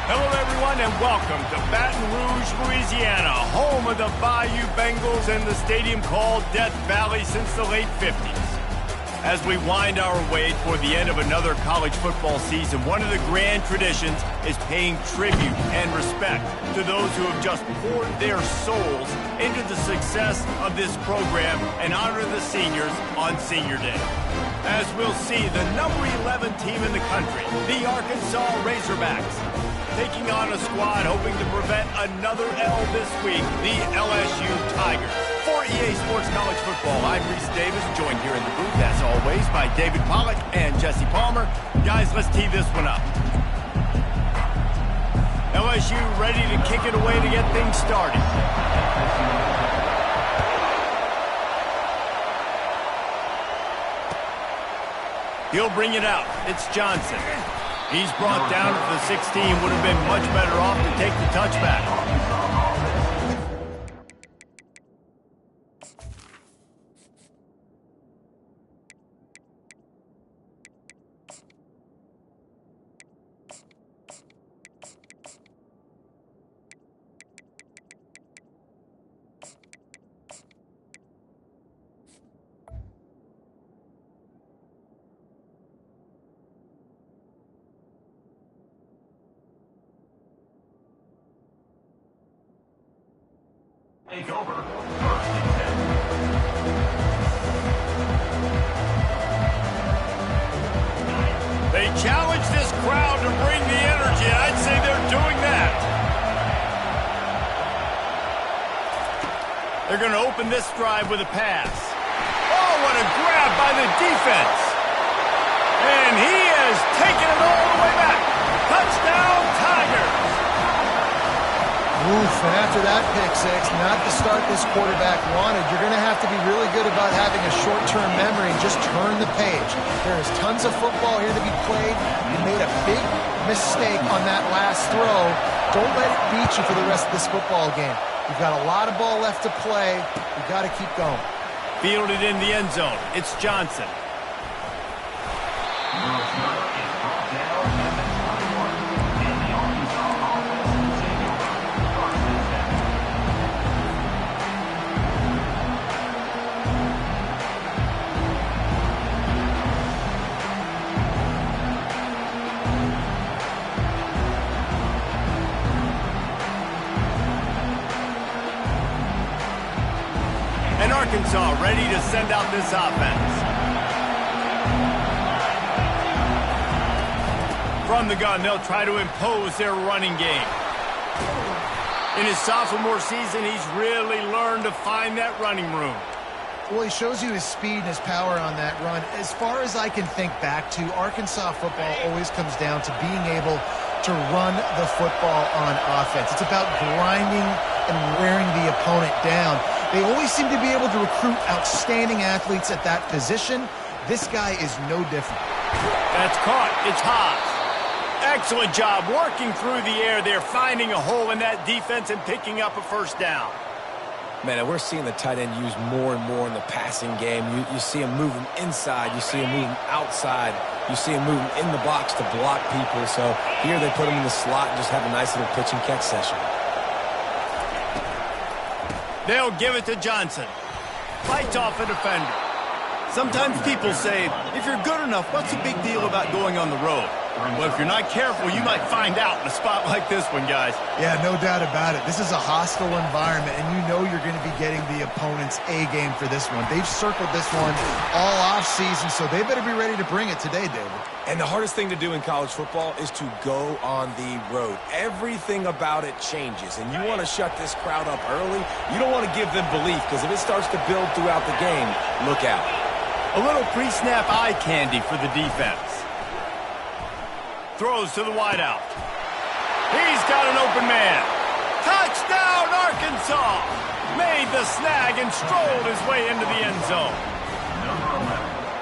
Hello, everyone, and welcome to Baton Rouge, Louisiana, home of the Bayou Bengals and the stadium called Death Valley since the late 50s. As we wind our way toward the end of another college football season, one of the grand traditions is paying tribute and respect to those who have just poured their souls into the success of this program and honor the seniors on Senior Day. As we'll see, the number 11 team in the country, the Arkansas Razorbacks, taking on a squad hoping to prevent another L this week, the LSU Tigers. For EA Sports College Football, I'm Reese Davis, joined here in the booth, as always, by David Pollack and Jesse Palmer. Guys, let's tee this one up. LSU ready to kick it away to get things started. He'll bring it out. It's Johnson. He's brought down to the 16. Would have been much better off to take the touchback. Take over, 1st and 10. They challenge this crowd to bring the energy, and I'd say they're doing that. They're going to open this drive with a pass. Oh, what a grab by the defense. And he has taken it all the way back. Touchdown, Tigers. Oof, and after that pick six, not the start this quarterback wanted. You're going to have to be really good about having a short-term memory and just turn the page. There is tons of football here to be played. You made a big mistake on that last throw. Don't let it beat you for the rest of this football game. You've got a lot of ball left to play. You've got to keep going. Fielded in the end zone. It's Johnson. And Arkansas ready to send out this offense. From the gun, they'll try to impose their running game. In his sophomore season, he's really learned to find that running room. Well, he shows you his speed and his power on that run. As far as I can think back to, Arkansas football always comes down to being able to run the football on offense. It's about grinding and wearing the opponent down. They always seem to be able to recruit outstanding athletes at that position. This guy is no different. That's caught. It's Haas. Excellent job working through the air there, finding a hole in that defense and picking up a first down. Man, we're seeing the tight end used more and more in the passing game. You see him moving inside. You see him moving outside. You see him moving in the box to block people. So here they put him in the slot and just have a nice little pitch and catch session. They'll give it to Johnson. Fights off a defender. Sometimes people say, if you're good enough, what's the big deal about going on the road? Well, if you're not careful, you might find out in a spot like this one, guys. Yeah, no doubt about it. This is a hostile environment, and you know you're going to be getting the opponent's A-game for this one. They've circled this one all off-season, so they better be ready to bring it today, David. And the hardest thing to do in college football is to go on the road. Everything about it changes, and you want to shut this crowd up early. You don't want to give them belief, because if it starts to build throughout the game, look out. A little pre-snap eye candy for the defense. Throws to the wideout. He's got an open man. Touchdown, Arkansas! Made the snag and strolled his way into the end zone.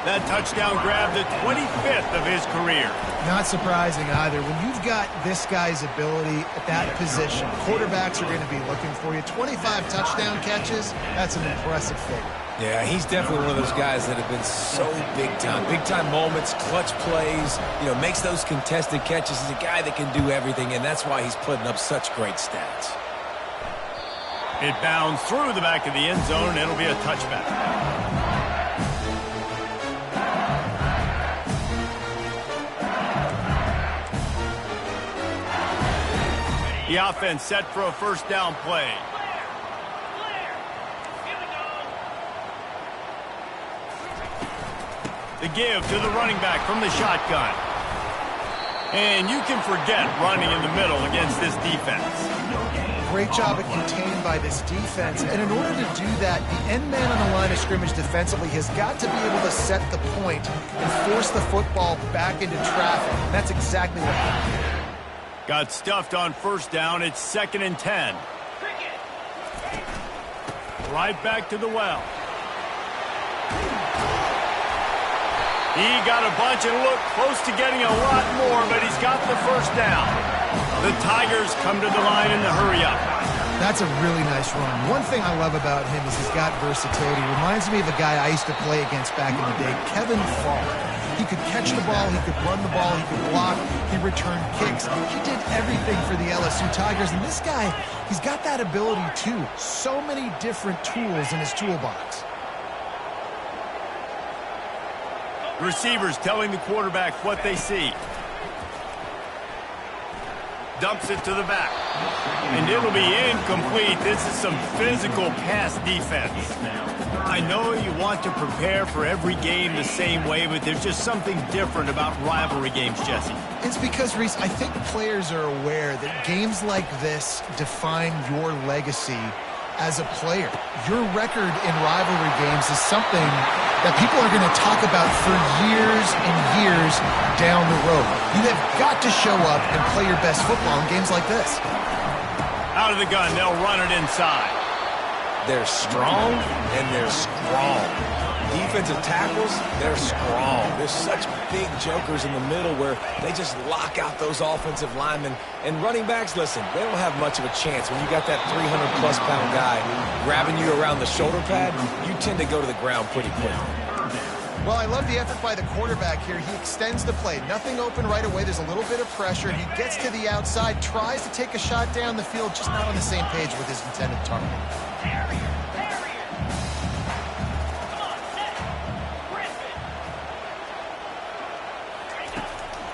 That touchdown grabbed the 25th of his career. Not surprising either. When you've got this guy's ability at that position, quarterbacks are going to be looking for you. 25 touchdown catches, that's an impressive figure. Yeah, he's definitely one of those guys that have been so big time. Big time moments, clutch plays, makes those contested catches. He's a guy that can do everything, and that's why he's putting up such great stats. It bounds through the back of the end zone, and it'll be a touchback. The offense set for a first down play. The give to the running back from the shotgun. And you can forget running in the middle against this defense. Great job at containing by this defense. And in order to do that, the end man on the line of scrimmage defensively has got to be able to set the point and force the football back into traffic. And that's exactly what happened. Got stuffed on first down. It's 2nd and 10. Right back to the well. He got a bunch and looked close to getting a lot more, but he's got the first down. The Tigers come to the line in the hurry up. That's a really nice run. One thing I love about him is he's got versatility. Reminds me of a guy I used to play against back in the day, Kevin Falk. He could catch the ball, he could run the ball, he could block, he returned kicks. He did everything for the LSU Tigers, and this guy, he's got that ability too. So many different tools in his toolbox. Receivers telling the quarterback what they see. Dumps it to the back. And it'll be incomplete. This is some physical pass defense. I know you want to prepare for every game the same way, but there's just something different about rivalry games, Jesse. It's because, Reese, I think players are aware that games like this define your legacy as a player. Your record in rivalry games is something that people are going to talk about for years and years down the road. You have got to show up and play your best football in games like this. Out of the gun, they'll run it inside. They're strong and they're strong. Defensive tackles, they're strong. There's such big jokers in the middle where they just lock out those offensive linemen. And running backs, listen, they don't have much of a chance. When you got that 300-plus pound guy grabbing you around the shoulder pad, you tend to go to the ground pretty quickly. Well, I love the effort by the quarterback here. He extends the play. Nothing open right away. There's a little bit of pressure. He gets to the outside, tries to take a shot down the field, just not on the same page with his intended target.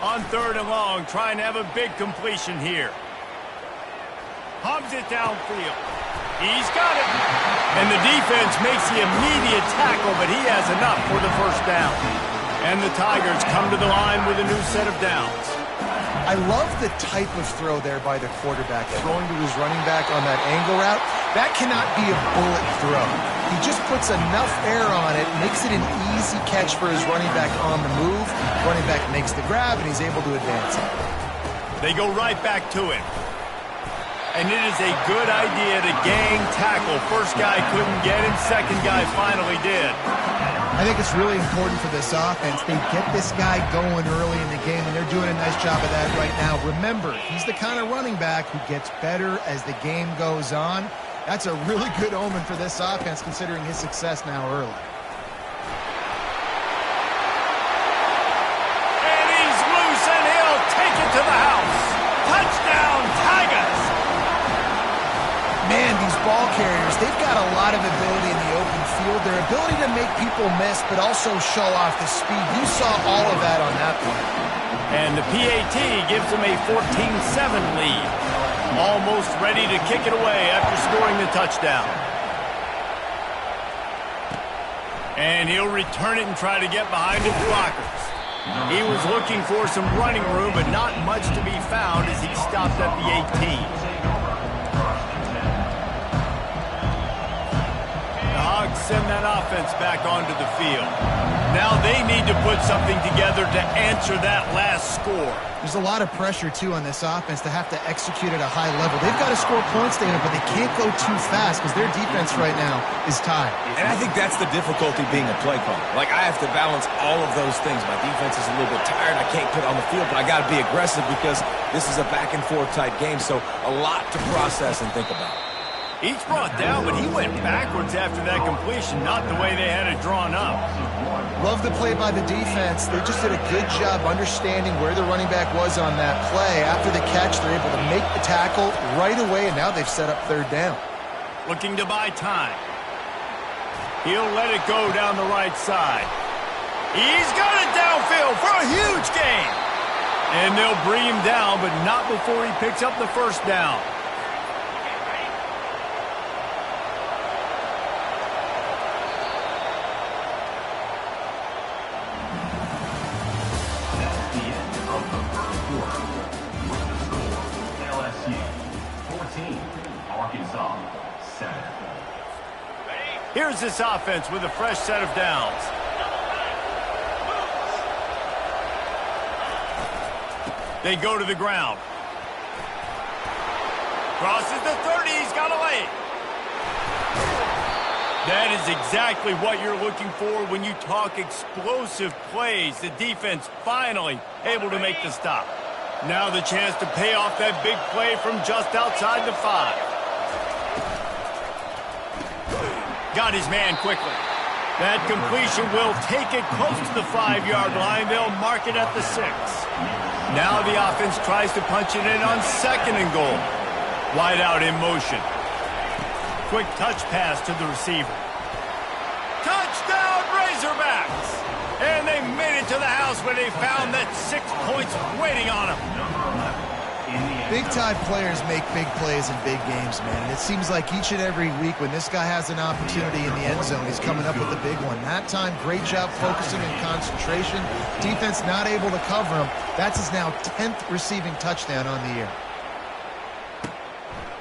On 3rd and long, trying to have a big completion here. Hubs it downfield. He's got it. And the defense makes the immediate tackle, but he has enough for the first down. And the Tigers come to the line with a new set of downs. I love the type of throw there by the quarterback, throwing to his running back on that angle route. That cannot be a bullet throw. He just puts enough air on it, makes it an easy catch for his running back on the move. Running back makes the grab, and he's able to advance it. They go right back to him. And it is a good idea to gang tackle. First guy couldn't get him, second guy finally did. I think it's really important for this offense. They get this guy going early in the game, and they're doing a nice job of that right now. Remember, he's the kind of running back who gets better as the game goes on. That's a really good omen for this offense, considering his success now early. And he's loose, and he'll take it to the house. Touchdown, Tigers! Man, these ball carriers, they've got a lot of ability in the open field. Their ability to make people miss, but also show off the speed. You saw all of that on that play. And the PAT gives them a 14-7 lead. Almost ready to kick it away after scoring the touchdown. And he'll return it and try to get behind his blockers. He was looking for some running room, but not much to be found as he stopped at the 18. The Hogs send that offense back onto the field. Now they need to put something together to answer that last score. There's a lot of pressure, too, on this offense to have to execute at a high level. They've got to score points, David, but they can't go too fast because their defense right now is tied. And I think that's the difficulty being a play caller. Like, I have to balance all of those things. My defense is a little bit tired. I can't put it on the field, but I got to be aggressive because this is a back-and-forth type game, so a lot to process and think about. Each brought down, but he went backwards after that completion, not the way they had it drawn up. Love the play by the defense. They just did a good job understanding where the running back was on that play. After the catch, they're able to make the tackle right away, and now they've set up third down. Looking to buy time. He'll let it go down the right side. He's got it downfield for a huge gain. And they'll bring him down, but not before he picks up the first down. Here's this offense with a fresh set of downs. They go to the ground. Crosses the 30. He's got a lane. That is exactly what you're looking for when you talk explosive plays. The defense finally able to make the stop. Now the chance to pay off that big play from just outside the 5. Got his man quickly. That completion will take it close to the 5-yard line. They'll mark it at the 6. Now the offense tries to punch it in on 2nd and goal. Wide out in motion. Quick touch pass to the receiver. Touchdown Razorbacks! And they made it to the house where they found that 6 points waiting on them. Big-time players make big plays in big games, man. And it seems like each and every week when this guy has an opportunity in the end zone, he's coming up with a big one. That time, great job focusing and concentration. Defense not able to cover him. That's his now 10th receiving touchdown on the year.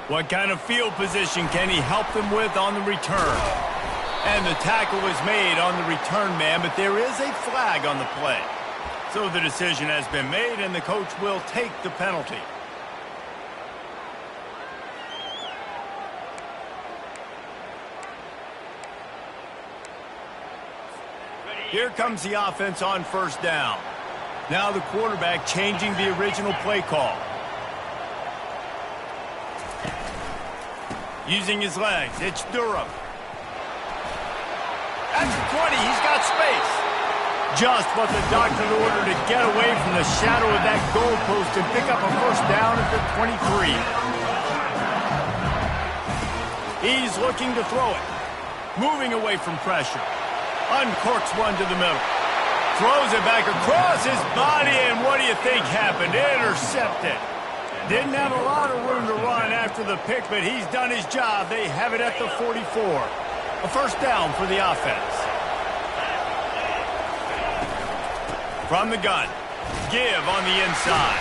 What kind of field position can he help them with on the return? And the tackle is made on the return man, but there is a flag on the play. So the decision has been made, and the coach will take the penalty. Here comes the offense on first down. Now the quarterback changing the original play call. Using his legs, it's Durham. At the 20, he's got space. Just what the doctor ordered to get away from the shadow of that goalpost and pick up a first down at the 23. He's looking to throw it. Moving away from pressure. Uncorks one to the middle. Throws it back across his body, and what do you think happened? Intercepted. Didn't have a lot of room to run after the pick, but he's done his job. They have it at the 44. A first down for the offense. From the gun. Give on the inside.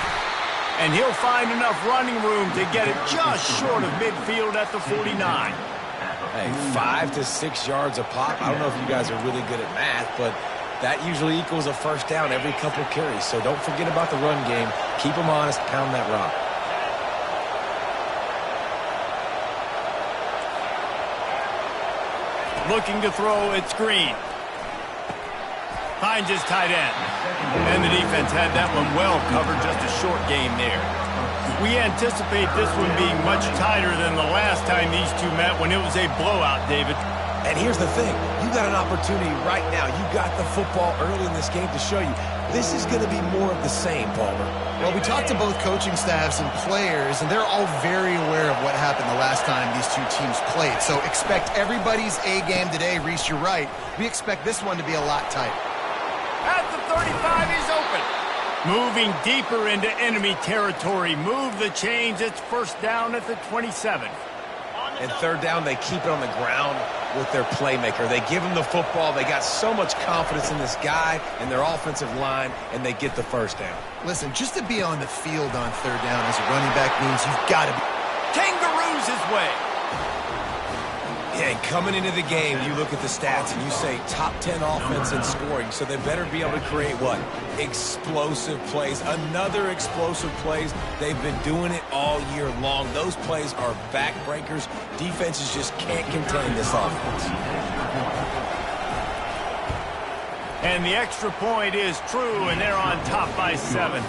And he'll find enough running room to get it just short of midfield at the 49. Hey, 5 to 6 yards a pop. I don't know if you guys are really good at math, but that usually equals a first down every couple carries. So don't forget about the run game. Keep them honest. Pound that rock. Looking to throw, it's Green. Finds his tight end. And the defense had that one well covered, just a short game there. We anticipate this one being much tighter than the last time these two met when it was a blowout, David. And here's the thing. You got an opportunity right now. You got the football early in this game to show you. This is going to be more of the same, Palmer. Well, we talked to both coaching staffs and players, and they're all very aware of what happened the last time these two teams played. So expect everybody's A game today. Reese, you're right. We expect this one to be a lot tighter. At the 35, he's open. Moving deeper into enemy territory. Move the chains. It's first down at the 27. And third down, they keep it on the ground with their playmaker. They give him the football. They got so much confidence in this guy and their offensive line, and they get the first down. Listen, just to be on the field on third down as a running back means you've got to be. Kangaroos his way. Yeah, and coming into the game, you look at the stats and you say top 10 offense in scoring, so they better be able to create what? Explosive plays. Another explosive plays. They've been doing it all year long. Those plays are backbreakers. Defenses just can't contain this offense. And the extra point is true, and they're on top by 7.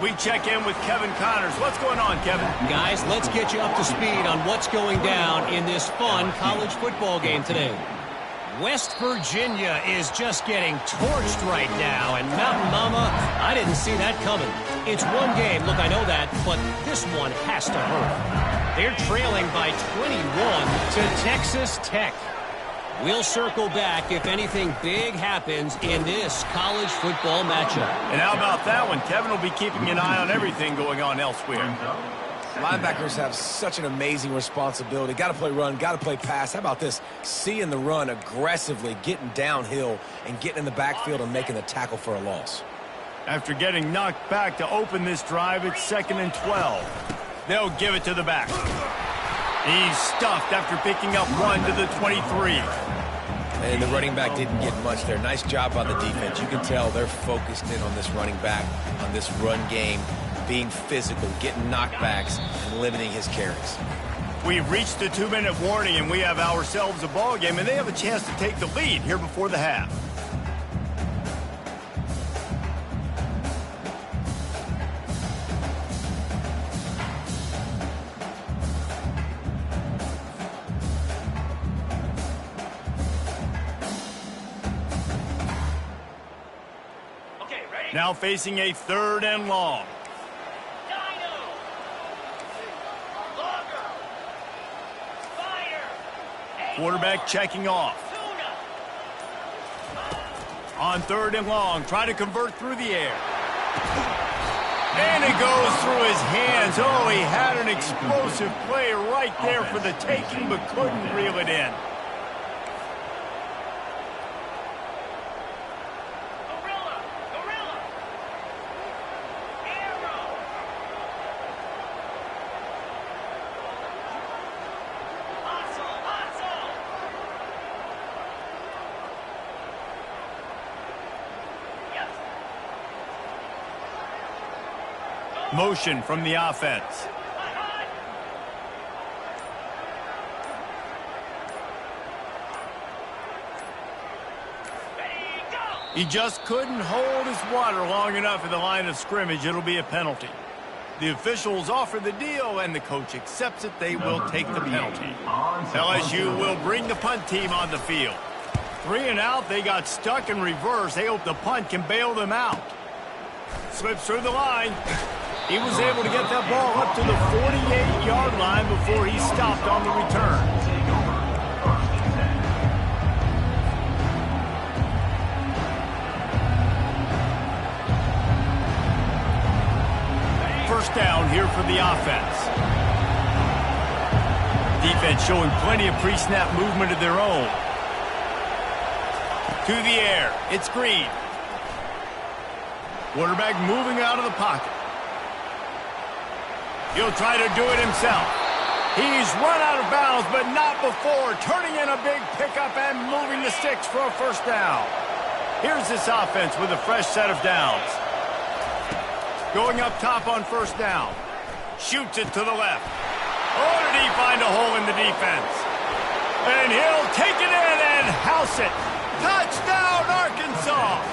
We check in with Kevin Connors. What's going on, Kevin? Guys, let's get you up to speed on what's going down in this fun college football game today. West Virginia is just getting torched right now, and Mountain Mama, I didn't see that coming. It's one game, look, I know that, but this one has to hurt. They're trailing by 21 to Texas Tech. We'll circle back if anything big happens in this college football matchup. And how about that one? Kevin will be keeping an eye on everything going on elsewhere. Linebackers have such an amazing responsibility. Got to play run, got to play pass. How about this? Seeing the run aggressively, getting downhill, and getting in the backfield and making the tackle for a loss. After getting knocked back to open this drive, it's 2nd and 12. They'll give it to the back. He's stuffed after picking up 1 to the 23. And the running back didn't get much there. Nice job by the defense. You can tell they're focused in on this running back, on this run game, being physical, getting knockbacks, and limiting his carries. We've reached the 2-minute warning, and we have ourselves a ball game, and they have a chance to take the lead here before the half. Now facing a 3rd and long. Quarterback checking off. On 3rd and long, trying to convert through the air. And it goes through his hands. Oh, he had an explosive play right there for the taking, but couldn't reel it in. Motion from the offense. He just couldn't hold his water long enough at the line of scrimmage. It'll be a penalty. The officials offer the deal, and the coach accepts it. They will take the penalty. LSU will bring the punt team on the field. 3 and out. They got stuck in reverse. They hope the punt can bail them out. Slips through the line. He was able to get that ball up to the 48-yard line before he stopped on the return. First down here for the offense. Defense showing plenty of pre-snap movement of their own. To the air. It's Green. Quarterback moving out of the pocket. He'll try to do it himself. He's run out of bounds, but not before. Turning in a big pickup and moving the sticks for a first down. Here's this offense with a fresh set of downs. Going up top on first down. Shoots it to the left. Oh, did he find a hole in the defense? And he'll take it in and house it. Touchdown, Arkansas!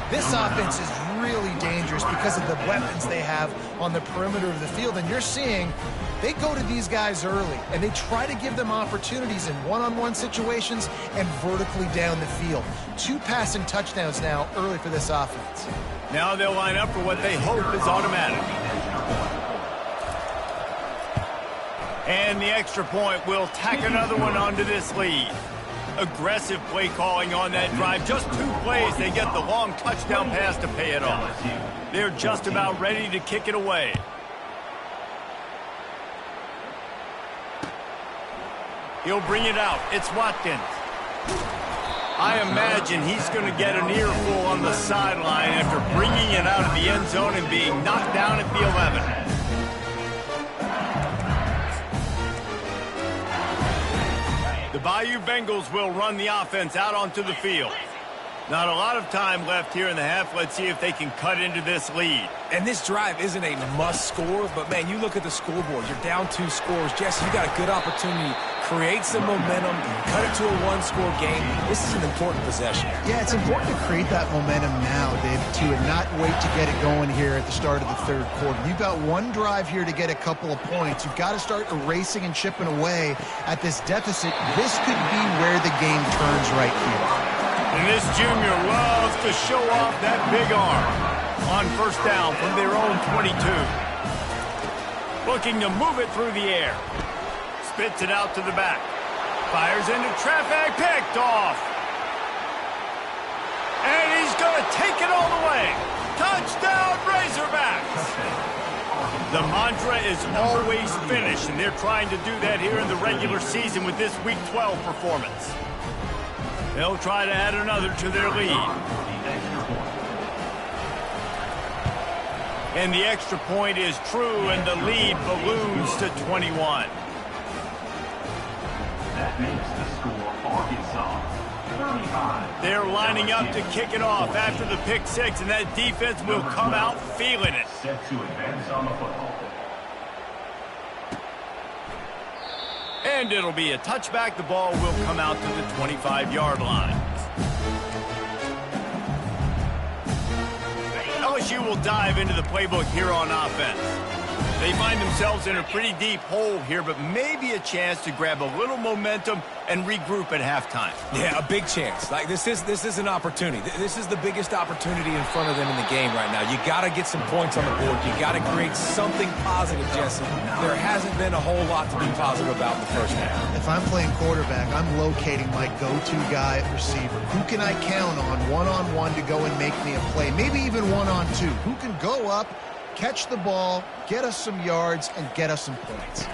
This offense is really dangerous because of the weapons they have on the perimeter of the field. And you're seeing they go to these guys early, and they try to give them opportunities in one-on-one situations and vertically down the field. 2 passing touchdowns now early for this offense. Now they'll line up for what they hope is automatic. And the extra point will tack another one onto this lead. Aggressive play calling on that drive. Just 2 plays, they get the long touchdown pass to pay it off. They're just about ready to kick it away. He'll bring it out. It's Watkins. I imagine he's going to get an earful on the sideline after bringing it out of the end zone and being knocked down at the 11. Bayou Bengals will run the offense out onto the field. Not a lot of time left here in the half. Let's see if they can cut into this lead. And this drive isn't a must score, but, man, you look at the scoreboard. You're down 2 scores. Jesse, you got a good opportunity. Create some momentum. Cut it to a 1-score game. This is an important possession. Yeah, it's important to create that momentum now, David, too, and not wait to get it going here at the start of the third quarter. You've got one drive here to get a couple of points. You've got to start erasing and chipping away at this deficit. This could be where the game turns right here. And this junior loves to show off that big arm. On first down from their own 22. Looking to move it through the air. Spits it out to the back. Fires into traffic, picked off. And he's going to take it all the way. Touchdown, Razorbacks. The mantra is always finish, and they're trying to do that here in the regular season with this Week 12 performance. They'll try to add another to their lead. And the extra point is true, and the lead balloons to 21. That makes the score Arkansas 35. They're lining up to kick it off after the pick 6, and that defense will come out feeling it. Set to advance on the football. And it'll be a touchback. The ball will come out to the 25-yard line. LSU will dive into the playbook here on offense. They find themselves in a pretty deep hole here, but maybe a chance to grab a little momentum and regroup at halftime. Yeah, a big chance. Like this is an opportunity. This is the biggest opportunity in front of them in the game right now. You got to get some points on the board. You got to create something positive, Jesse. There hasn't been a whole lot to be positive about in the first half. If I'm playing quarterback, I'm locating my go-to guy at receiver. Who can I count on one-on-one to go and make me a play? Maybe even one-on-two. Who can go up, catch the ball, get us some yards, and get us some points.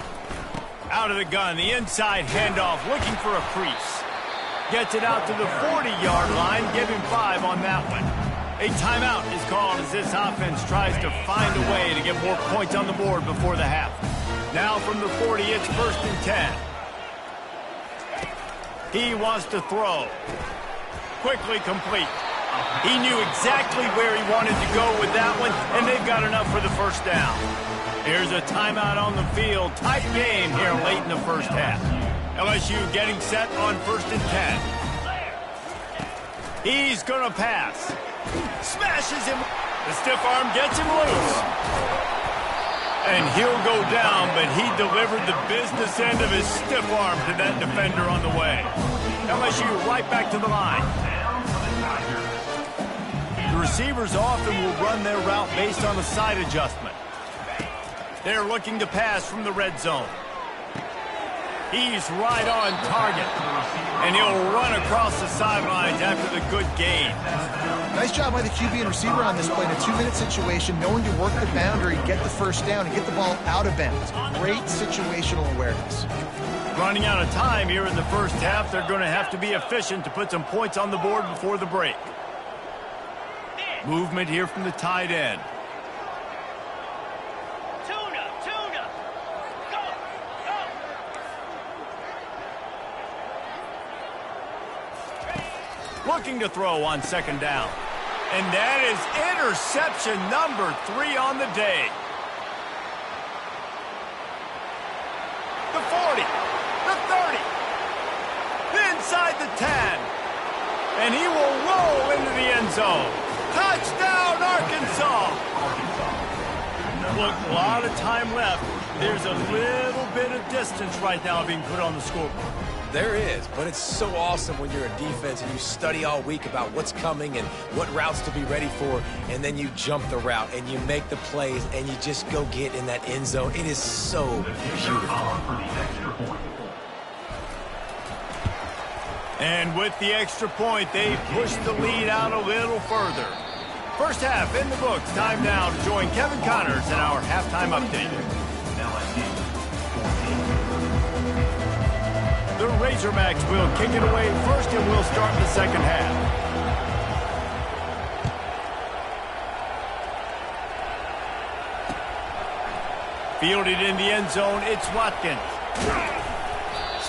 Out of the gun, the inside handoff, looking for a crease. Gets it out to the 40-yard line, give him 5 on that one. A timeout is called as this offense tries to find a way to get more points on the board before the half. Now from the 40, it's 1st and 10. He wants to throw. Quickly complete. He knew exactly where he wanted to go with that one, and they've got enough for the first down. Here's a timeout on the field. Tight game here late in the first half. LSU getting set on 1st and 10. He's going to pass. Smashes him. The stiff arm gets him loose. And he'll go down, but he delivered the business end of his stiff arm to that defender on the way. LSU right back to the line. The receivers often will run their route based on a side adjustment. They're looking to pass from the red zone. He's right on target. And he'll run across the sidelines after the good gain. Nice job by the QB and receiver on this play in a 2-minute situation, knowing to work the boundary, get the first down, and get the ball out of bounds. Great situational awareness. Running out of time here in the first half. They're going to have to be efficient to put some points on the board before the break. Movement here from the tight end. Tuna, go, go. Looking to throw on 2nd down. And that is interception number 3 on the day. The 40, the 30, inside the 10. And he will roll into the end zone. Touchdown, Arkansas! Look, a lot of time left. There's a little bit of distance right now being put on the scoreboard. There is, but it's so awesome when you're a defense and you study all week about what's coming and what routes to be ready for, and then you jump the route and you make the plays and you just go get in that end zone. It is so beautiful. And with the extra point, they push the lead out a little further. First half in the books. Time now to join Kevin Connors in our halftime update. The Razorbacks will kick it away first, and we'll start the second half. Fielded in the end zone, it's Watkins.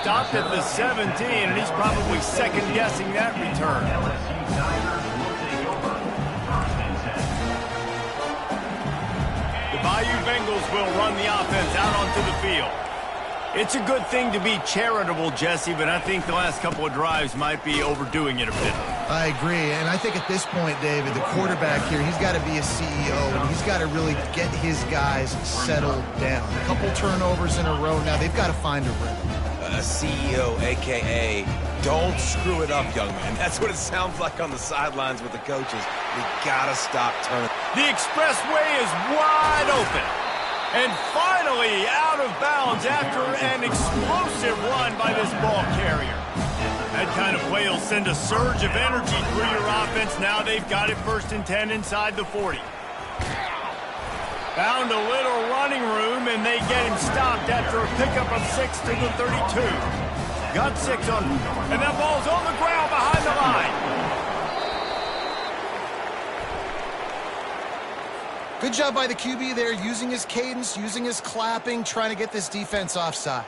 stopped at the 17, and he's probably second-guessing that return. LSU Tigers will take over. First and 10. The Bayou Bengals will run the offense out onto the field. It's a good thing to be charitable, Jesse, but I think the last couple of drives might be overdoing it a bit. I agree, and I think at this point, David, the quarterback here, he's got to be a CEO, and he's got to really get his guys settled down. A couple turnovers in a row now. They've got to find a rhythm. A CEO, a.k.a. don't screw it up, young man. That's what it sounds like on the sidelines with the coaches. We got to stop turning. The expressway is wide open. And finally out of bounds after an explosive run by this ball carrier. That kind of play will send a surge of energy through your offense. Now they've got it 1st and 10 inside the 40. Found a little running room, and they get him stopped after a pickup of 6 to the 32. Got 6 on him, and that ball's on the ground behind the line. Good job by the QB there, using his cadence, using his clapping, trying to get this defense offside.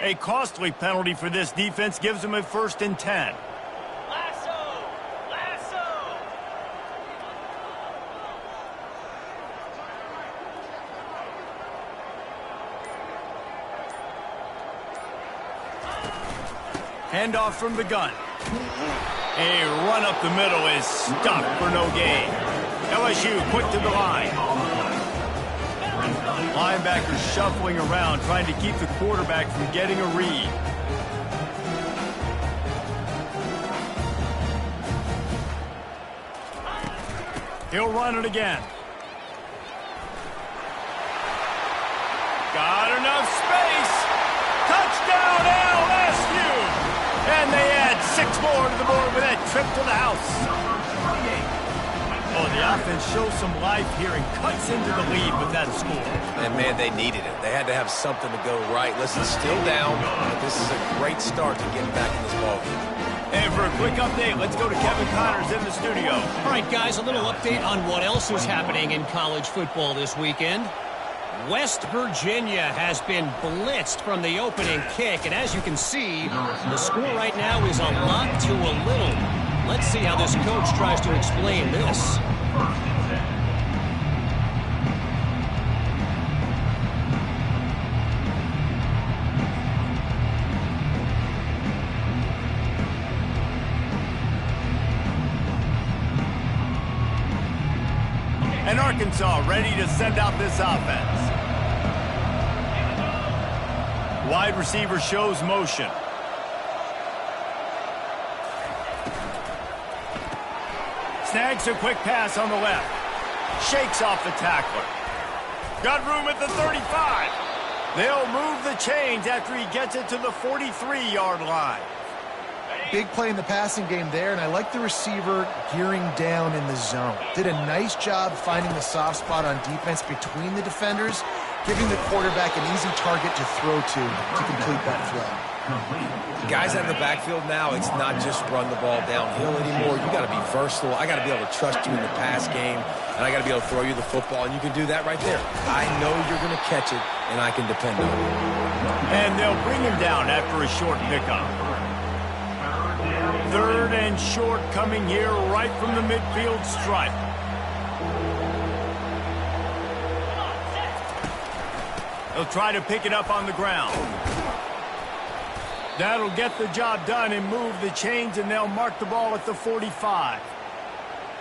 A costly penalty for this defense gives them a 1st and 10. Lasso! Lasso! Handoff from the gun. A run up the middle is stopped for no gain. LSU quick to the line. Linebackers shuffling around, trying to keep the quarterback from getting a read. He'll run it again. Got enough space. Touchdown LSU! And they add 6 more to the board with that trip to the house. Oh, the offense shows some life here and cuts into the lead with that score. And, man, they needed it. They had to have something to go right. Listen, still down, but this is a great start to getting back in this ballgame. And for a quick update, let's go to Kevin Connors in the studio. All right, guys, a little update on what else is happening in college football this weekend. West Virginia has been blitzed from the opening kick, and as you can see, the score right now is a lot to a little. Let's see how this coach tries to explain this. And Arkansas ready to send out this offense. Wide receiver shows motion. Snags a quick pass on the left. Shakes off the tackler. Got room at the 35. They'll move the chains after he gets it to the 43-yard line. Big play in the passing game there, and I like the receiver gearing down in the zone. Did a nice job finding the soft spot on defense between the defenders, giving the quarterback an easy target to throw to complete that throw. Guys out of the backfield now, it's not just run the ball downhill anymore. You got to be versatile. I got to be able to trust you in the pass game, and I got to be able to throw you the football, and you can do that right there. I know you're going to catch it, and I can depend on it. And they'll bring him down after a short pickup. 3rd and short coming here right from the midfield stripe. They'll try to pick it up on the ground. That'll get the job done and move the chains, and they'll mark the ball at the 45.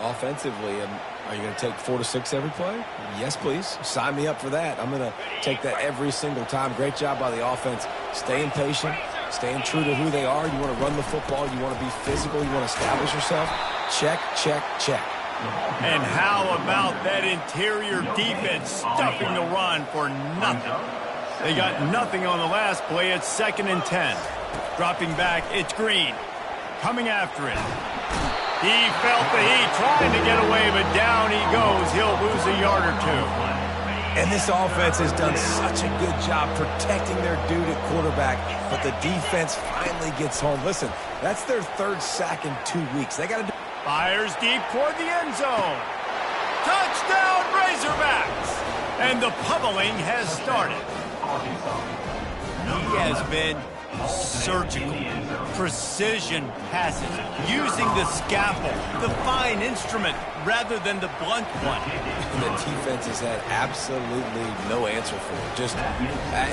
Offensively, are you going to take 4 to 6 every play? Yes, please. Sign me up for that. I'm going to take that every single time. Great job by the offense. Staying patient, staying true to who they are. You want to run the football. You want to be physical. You want to establish yourself. Check, check, check. And how about that interior defense stuffing the run for nothing? They got nothing on the last play. It's 2nd and 10. Dropping back, it's Green. Coming after it. He felt the heat, trying to get away, but down he goes. He'll lose a yard or 2. And this offense has done such a good job protecting their dude at quarterback, but the defense finally gets home. Listen, that's their 3rd sack in 2 weeks. They got to do. Fires deep toward the end zone. Touchdown, Razorbacks! And the pummeling has started. He has been surgical, precision passes, using the scalpel, the fine instrument, rather than the blunt one. The defense has had absolutely no answer for it. Just,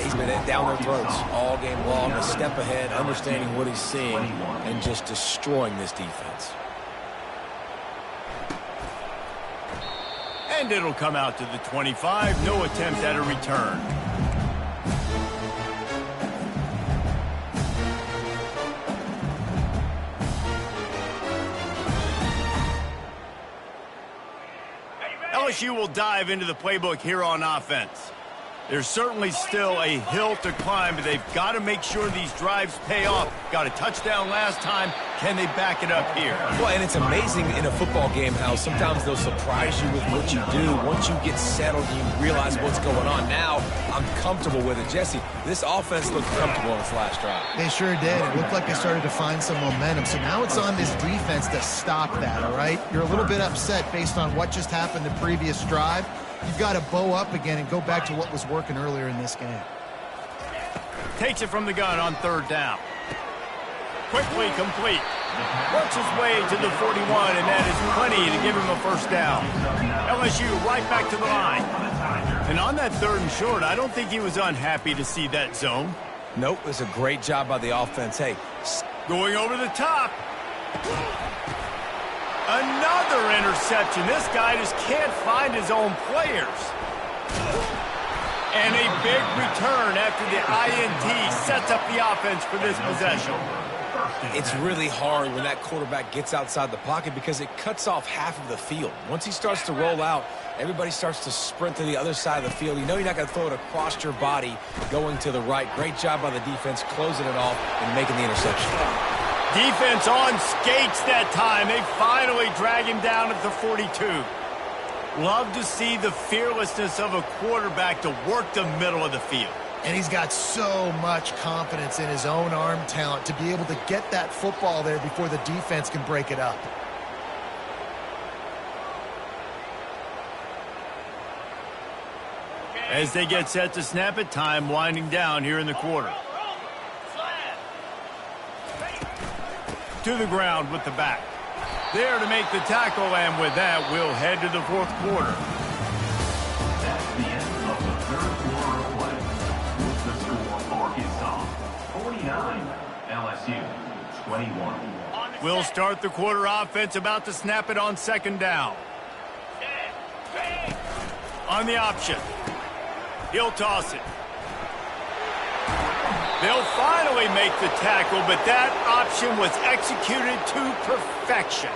he's been down their throats all game long, a step ahead, understanding what he's seeing, and just destroying this defense. And it'll come out to the 25, no attempt at a return. LSU will dive into the playbook here on offense. There's certainly still a hill to climb, but they've got to make sure these drives pay off. Got a touchdown last time. Can they back it up here? Well, and it's amazing in a football game how sometimes they'll surprise you with what you do. Once you get settled and you realize what's going on, now I'm comfortable with it. Jesse, this offense looked comfortable in its last drive. They sure did. It looked like they started to find some momentum. So now it's on this defense to stop that, all right? You're a little bit upset based on what just happened the previous drive. You've got to bow up again and go back to what was working earlier in this game. Takes it from the gun on third down. Quickly complete. Works his way to the 41, and that is plenty to give him a first down. LSU right back to the line. And on that third and short, I don't think he was unhappy to see that zone. Nope, it's a great job by the offense. Hey, going over the top. Another interception. This guy just can't find his own players. And a big return after the INT sets up the offense for this possession. It's really hard when that quarterback gets outside the pocket because it cuts off half of the field. Once he starts to roll out, everybody starts to sprint to the other side of the field. You know you're not going to throw it across your body going to the right. Great job by the defense closing it off and making the interception. Defense on skates that time. They finally drag him down at the 42. Love to see the fearlessness of a quarterback to work the middle of the field. And he's got so much confidence in his own arm talent to be able to get that football there before the defense can break it up. As they get set to snap it, time winding down here in the quarter. To the ground with the back. There to make the tackle, and with that, we'll head to the fourth quarter. That's the end of the third quarter of play. With the score, Arkansas 49, LSU 21. We'll start the quarter offense, about to snap it on second down. On the option. He'll toss it. They'll finally make the tackle, but that option was executed to perfection.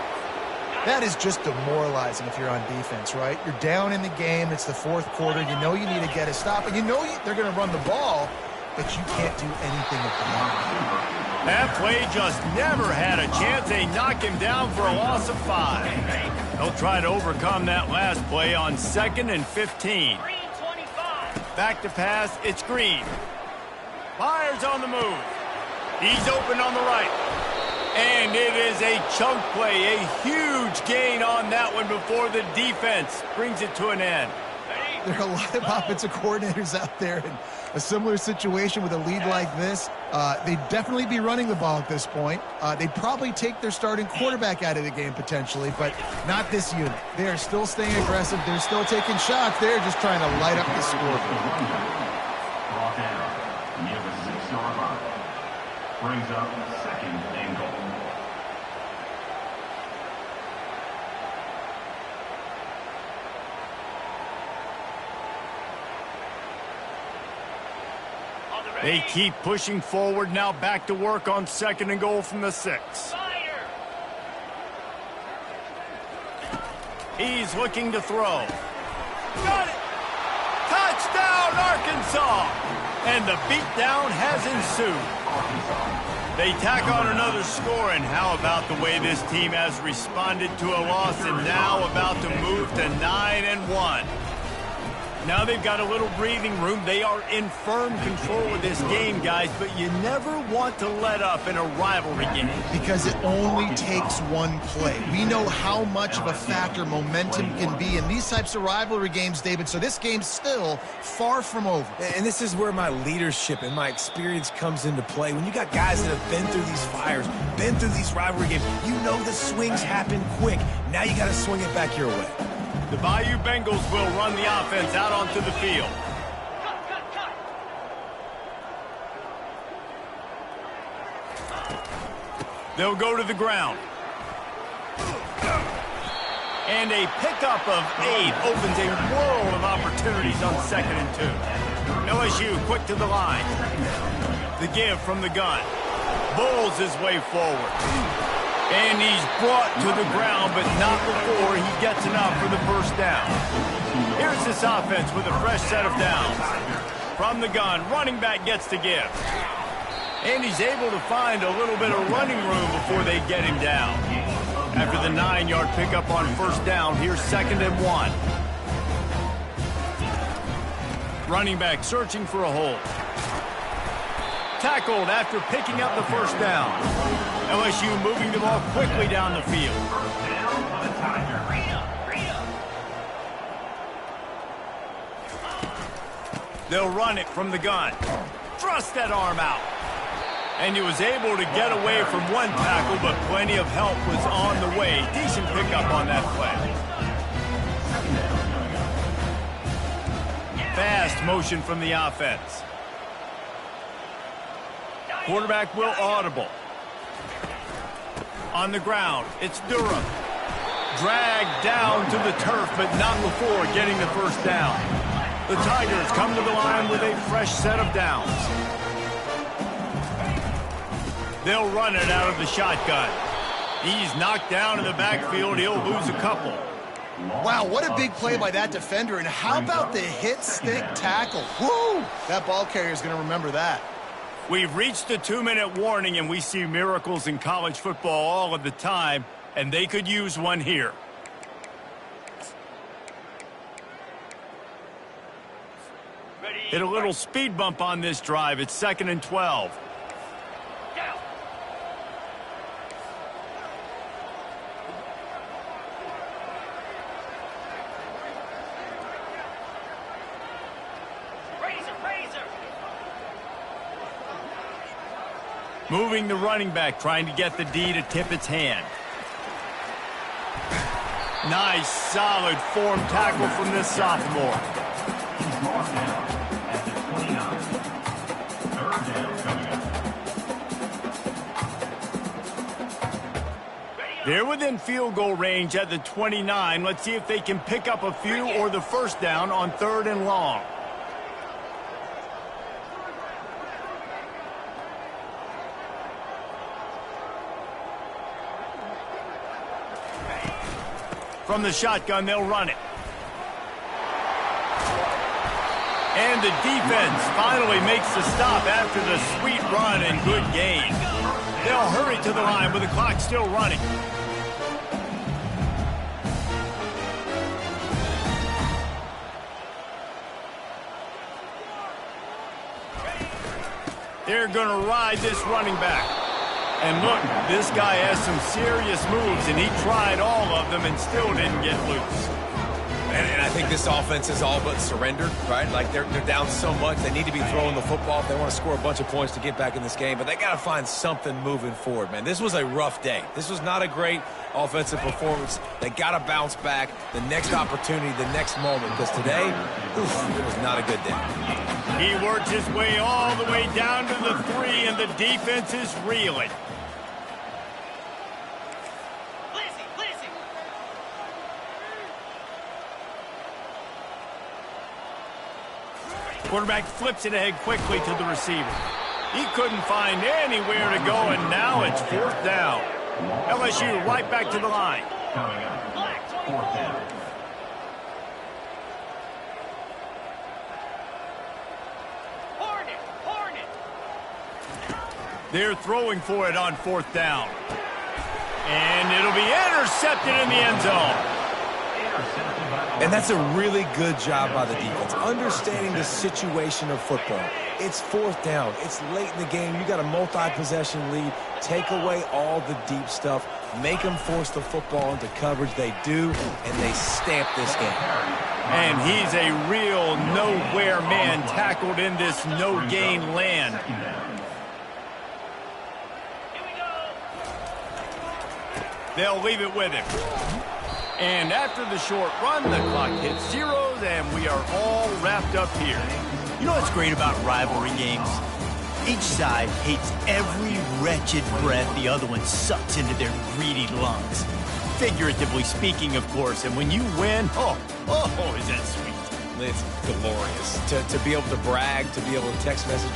That is just demoralizing if you're on defense, right? You're down in the game. It's the fourth quarter. You know you need to get a stop, and you know they're going to run the ball, but you can't do anything about it. That play just never had a chance. They knock him down for a loss of 5. They'll try to overcome that last play on 2nd and 15. Back to pass, it's Green. Myers on the move. He's open on the right. And it is a chunk play, a huge gain on that one before the defense brings it to an end. There are a lot of offensive coordinators out there in a similar situation with a lead like this. They'd definitely be running the ball at this point. They'd probably take their starting quarterback out of the game potentially, but not this unit. They are still staying aggressive. They're still taking shots. They're just trying to light up the scoreboard. Brought down near the 6-yard line. Brings up second and goal. They keep pushing forward, now back to work on 2nd and goal from the 6. He's looking to throw. Got it! Touchdown, Arkansas! And the beatdown has ensued. They tack on another score, and how about the way this team has responded to a loss and now about to move to 9-1. Now they've got a little breathing room. They are in firm control of this game, guys, but you never want to let up in a rivalry game. Because it only takes one play. We know how much of a factor momentum can be in these types of rivalry games, David, so this game's still far from over. And this is where my leadership and my experience comes into play. When you got guys that have been through these fires, been through these rivalry games, you know the swings happen quick. Now you got to swing it back your way. The Bayou Bengals will run the offense out onto the field. They'll go to the ground. And a pickup of 8 opens a world of opportunities on 2nd and 2. LSU quick to the line. The give from the gun. Bulls his way forward. And he's brought to the ground, but not before he gets enough for the first down. Here's this offense with a fresh set of downs. From the gun, running back gets to give. And he's able to find a little bit of running room before they get him down. After the 9-yard pickup on first down, here's 2nd and 1. Running back searching for a hole. Tackled after picking up the first down. LSU moving the ball quickly down the field. They'll run it from the gun. Thrust that arm out. And he was able to get away from one tackle, but plenty of help was on the way. Decent pickup on that play. Fast motion from the offense. Quarterback will audible. On the ground, it's Durham. Dragged down to the turf, but not before getting the first down. The Tigers come to the line with a fresh set of downs. They'll run it out of the shotgun. He's knocked down in the backfield. He'll lose a couple. Wow, what a big play by that defender. And how about the hit-stick tackle? Woo! That ball carrier is going to remember that. We've reached the 2-minute warning, and we see miracles in college football all of the time, and they could use one here. Hit a little speed bump on this drive. It's 2nd and 12. Moving the running back, trying to get the D to tip its hand. Nice, solid form tackle from this sophomore. He's brought down at the 29. 3rd down coming up. They're within field goal range at the 29. Let's see if they can pick up a few or the first down on 3rd and long. From the shotgun, they'll run it. And the defense finally makes the stop after the sweet run and good gain. They'll hurry to the line with the clock still running. They're going to ride this running back. And look, this guy has some serious moves, and he tried all of them and still didn't get loose. And I think this offense is all but surrendered, right? Like they're down so much, they need to be throwing the football if they want to score a bunch of points to get back in this game. But they got to find something moving forward, man. This was a rough day. This was not a great offensive performance. They got to bounce back the next opportunity, the next moment. Because today, it was not a good day. He works his way all the way down to the 3, and the defense is reeling. Quarterback flips it ahead quickly to the receiver. He couldn't find anywhere to go, and now it's 4th down. LSU right back to the line. Coming up, 4th down. Hornet. They're throwing for it on 4th down. And it'll be intercepted in the end zone. Intercepted by And that's a really good job by the defense, understanding the situation of football. It's fourth down. It's late in the game. You got a multi-possession lead. Take away all the deep stuff. Make them force the football into coverage. They do, and they stamp this game. And he's a real nowhere man tackled in this no-gain land. They'll leave it with him. And after the short run, the clock hits zeros, and we are all wrapped up here. You know what's great about rivalry games? Each side hates every wretched breath the other one sucks into their greedy lungs. Figuratively speaking, of course, and when you win, oh, is that sweet. It's glorious to be able to brag, to be able to text message